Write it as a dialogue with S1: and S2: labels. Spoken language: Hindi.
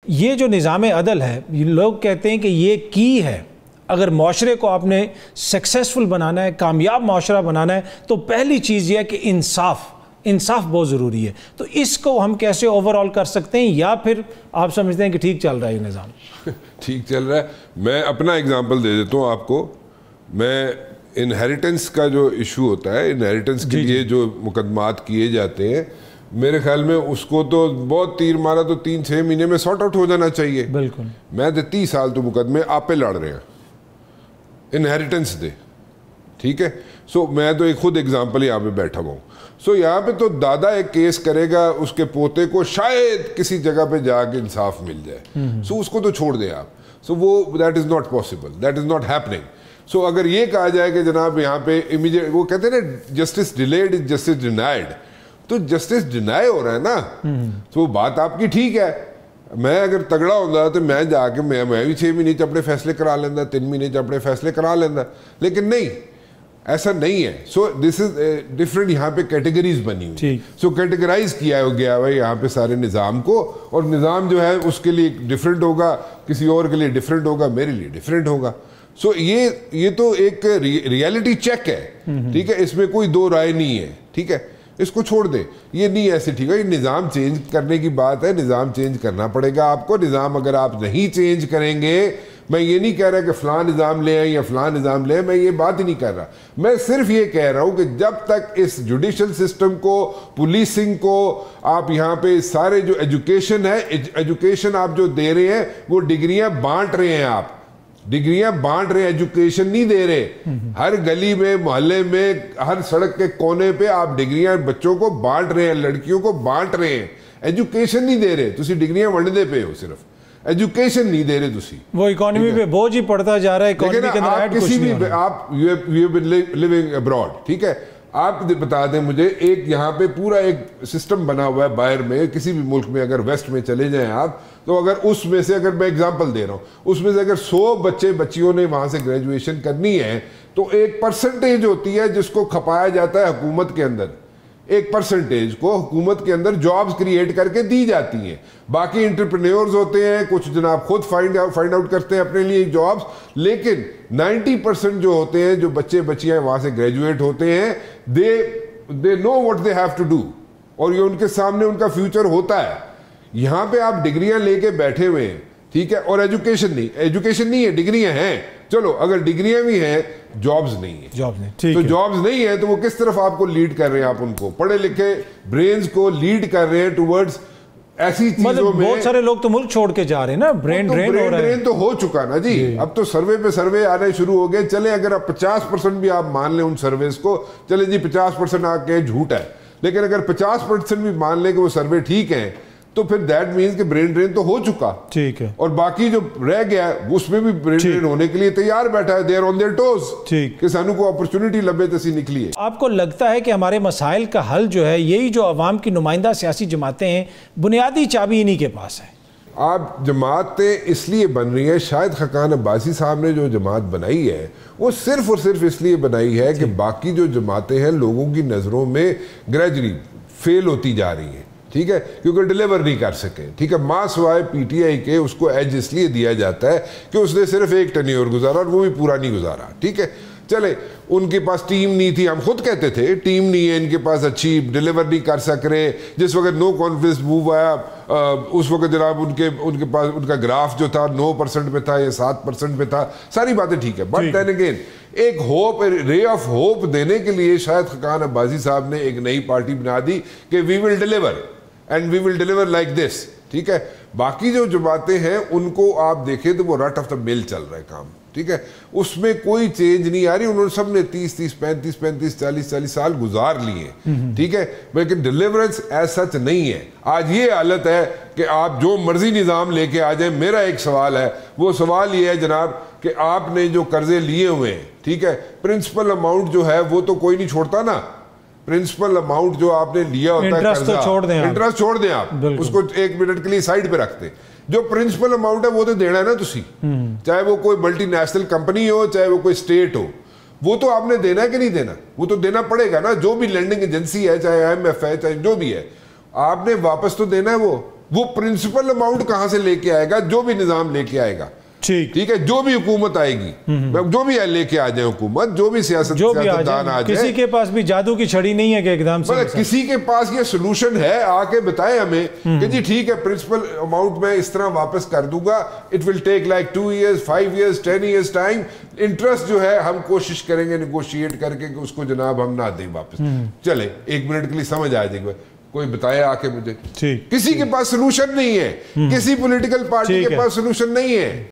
S1: ये जो निज़ाम अदल है, लोग कहते हैं कि ये की है, अगर माशरे को आपने सक्सेसफुल बनाना है, कामयाब माशरा बनाना है, तो पहली चीज़ यह है कि इंसाफ बहुत ज़रूरी है। तो इसको हम कैसे ओवरऑल कर सकते हैं, या फिर आप समझते हैं कि ठीक चल रहा है ये निज़ाम?
S2: ठीक चल रहा है। मैं अपना एग्जांपल दे देता हूँ आपको। मैं इनहेरिटेंस का जो इशू होता है, इनहेरिटेंस के लिए जो मुकदमात किए जाते हैं, मेरे ख्याल में उसको तो बहुत तीर मारा तो 3-6 महीने में सॉर्ट आउट हो जाना चाहिए।
S1: बिल्कुल। आप
S2: 30 साल तो मुकदमे आप पे लड़ रहे हैं इनहेरिटेंस दे, ठीक है। सो मैं तो एक खुद एग्जांपल यहाँ पे बैठा हुआ हूँ। सो यहाँ पे तो दादा एक केस करेगा, उसके पोते को शायद किसी जगह पे जाके इंसाफ मिल जाए, सो उसको तो छोड़ दें आप। सो वो that is not possible, that is not happening. So अगर ये कहा जाए कि जनाब यहाँ पे इमीडिएट, वो कहते हैं ना justice delayed is justice denied, तो जस्टिस डिनाई हो रहा है ना, तो बात आपकी ठीक है। मैं अगर तगड़ा होता तो मैं जाके मैं भी 6 महीने च अपने फैसले करा लेंदा, 3 महीने च अपने फैसले करा लेंदा, लेकिन नहीं, ऐसा नहीं है। सो दिस इज डिफरेंट, यहाँ पे कैटेगरीज बनी हुई। सो कैटेगराइज किया हो गया है यहाँ पे सारे निज़ाम को, और निज़ाम जो है उसके लिए डिफरेंट होगा, किसी और के लिए डिफरेंट होगा, मेरे लिए डिफरेंट होगा। सो ये तो एक रियलिटी चेक है, ठीक है, इसमें कोई दो राय नहीं है, ठीक है, इसको छोड़ दे। ये नहीं ऐसे ठीक है, ये निज़ाम चेंज करने की बात है, निज़ाम चेंज करना पड़ेगा आपको। निज़ाम अगर आप नहीं चेंज करेंगे, मैं ये नहीं कह रहा कि फ़लाँ निज़ाम ले आए या फ़लाँ निज़ाम ले आए, मैं ये बात ही नहीं कर रहा। मैं सिर्फ ये कह रहा हूँ कि जब तक इस जुडिशल सिस्टम को, पुलिसिंग को, आप यहाँ पे सारे जो एजुकेशन है, एजुकेशन आप जो दे रहे हैं वो डिग्रियाँ बांट रहे हैं, आप डिग्रियां बांट रहे हैं, एजुकेशन नहीं दे रहे। हर गली में, मोहल्ले में, हर सड़क के कोने पे आप डिग्रियां बच्चों को बांट रहे हैं, लड़कियों को बांट रहे हैं, एजुकेशन नहीं दे रहे। तुसी डिग्रियां वंडदे पे हो, सिर्फ एजुकेशन नहीं दे रहे तुसी।
S1: वो इकोनॉमी पे बोझ ही पड़ता जा रहा है।
S2: लेकिन आप किसी भी, आप you have been living abroad, ठीक है, आप बता दें मुझे, एक यहाँ पे पूरा एक सिस्टम बना हुआ है बाहर में, किसी भी मुल्क में अगर वेस्ट में चले जाएं आप, तो अगर उसमें से, अगर मैं एग्जांपल दे रहा हूँ, उसमें से अगर 100 बच्चियों ने वहाँ से ग्रेजुएशन करनी है, तो एक परसेंटेज होती है जिसको खपाया जाता है हुकूमत के अंदर। एक परसेंटेज को हुकूमत के अंदर जॉब्स क्रिएट करके दी जाती हैं। बाकी एंटरप्रेन्योर्स होते हैं, कुछ जनाब खुद फाइंड आउट करते हैं अपने लिए जॉब्स, लेकिन 90% जो होते हैं, जो बच्चे बच्चियां वहां से ग्रेजुएट होते हैं, they know what they have to do, और ये उनके सामने उनका फ्यूचर होता है। यहाँ पे आप डिग्रियां लेके बैठे हुए हैं, ठीक है, और एजुकेशन नहीं है, डिग्रियां हैं। चलो अगर डिग्रियां भी हैं, जॉब्स नहीं है, तो जॉब्स नहीं है, तो वो किस तरफ आपको लीड कर रहे हैं? आप उनको पढ़े लिखे ब्रेन्स को लीड कर रहे हैं टुवर्ड्स ऐसी चीजों में।
S1: बहुत सारे लोग तो मुल्क छोड़ के जा रहे हैं ना, ब्रेन ड्रेन
S2: तो हो चुका ना जी। अब तो सर्वे पे सर्वे आने शुरू हो गए। चले अगर आप 50% भी आप मान लें उन सर्वेस को, चले जी 50% आके झूठ है, लेकिन अगर 50% भी मान लें कि वो सर्वे ठीक है, तो फिर दैट मीन्स कि ब्रेन ड्रेन तो हो चुका,
S1: ठीक है,
S2: और बाकी जो रह गया उसमें भी ब्रेन ड्रेन होने के लिए तैयार बैठा है। They are on their toes,
S1: ठीक,
S2: कि सानू को अपॉर्चुनिटी लबे तसी निकली है।
S1: आपको लगता है कि हमारे मसाइल का हल जो है, यही जो अवाम की नुमाइंदा सियासी जमातें हैं, बुनियादी चाबी इन्हीं के पास है?
S2: आप जमातें इसलिए बन रही है, शायद खकान अब्बासी साहब ने जो जमात बनाई है वो सिर्फ और सिर्फ इसलिए बनाई है कि बाकी जो जमातें हैं लोगों की नज़रों में ग्रेजुअली फेल होती जा रही हैं, ठीक है, क्योंकि डिलीवर नहीं कर सके, ठीक है। मां सवाए पीटीआई के उसको एज इसलिए दिया जाता है कि उसने सिर्फ एक टेन्योर गुजारा और वो भी पूरा नहीं गुजारा, ठीक है। चले, उनके पास टीम नहीं थी, हम खुद कहते थे टीम नहीं है इनके पास, अच्छी डिलीवर नहीं कर सक रहे। जिस वक्त नो कॉन्फिडेंस मूव आया, उस वक्त जनाब उनके पास उनका ग्राफ जो था 9% पे था या 7% पे था, सारी बातें ठीक है, बट देन अगेन एक होप, रे ऑफ होप देने के लिए शायद खकान अब्बासी साहब ने एक नई पार्टी बना दी कि we will deliver and we will deliver like this, ठीक है। बाकी जो जमातें हैं उनको आप देखें तो वो रट ऑफ द मिल चल रहा है काम, ठीक है, उसमें कोई चेंज नहीं आ रही। उन्होंने सब ने 30-30, 35-35, 40-40 साल गुजार लिए, ठीक है, लेकिन डिलीवरेंस एज सच नहीं है। आज ये हालत है कि आप जो मर्जी निज़ाम लेके आ जाए। मेरा एक सवाल है, वो सवाल ये है जनाब कि आपने जो कर्जे लिए हुए हैं, ठीक है, प्रिंसिपल अमाउंट जो है वो तो कोई नहीं छोड़ता ना। प्रिंसिपल अमाउंट जो आपने लिया होता है,
S1: इंटरेस्ट तो छोड़ दें,
S2: इंटरेस्ट छोड़ दें आप, उसको 1 मिनट के लिए साइड पे रखते। जो प्रिंसिपल अमाउंट है वो तो देना है ना तुसी, चाहे वो कोई मल्टीनेशनल कंपनी हो, चाहे वो कोई स्टेट हो, वो तो आपने देना है कि नहीं देना? वो तो देना पड़ेगा ना। जो भी लैंडिंग एजेंसी है, चाहे IMF है, चाहे जो भी है, आपने वापस तो देना है वो। वो प्रिंसिपल अमाउंट कहां से लेके आएगा? जो भी निजाम लेके आएगा, ठीक है, जो भी हुकूमत आएगी, जो भी लेके आ जाए हुकूमत, जो भी सियासतदान आ जाए,
S1: किसी के पास भी जादू की छड़ी नहीं है कि एकदम से
S2: किसी के पास ये सोल्यूशन है, आके बताए हमें कि जी ठीक है प्रिंसिपल अमाउंट में इस तरह वापस कर दूंगा, it will take like 2 years 5 years 10 years time, interest जो है हम कोशिश करेंगे निगोशिएट करके कि उसको जनाब हम ना दें वापस। चले 1 मिनट के लिए समझ आ जाएगी, कोई बताए आके मुझे। किसी के पास सोल्यूशन नहीं है, किसी पॉलिटिकल पार्टी के पास सोल्यूशन नहीं है।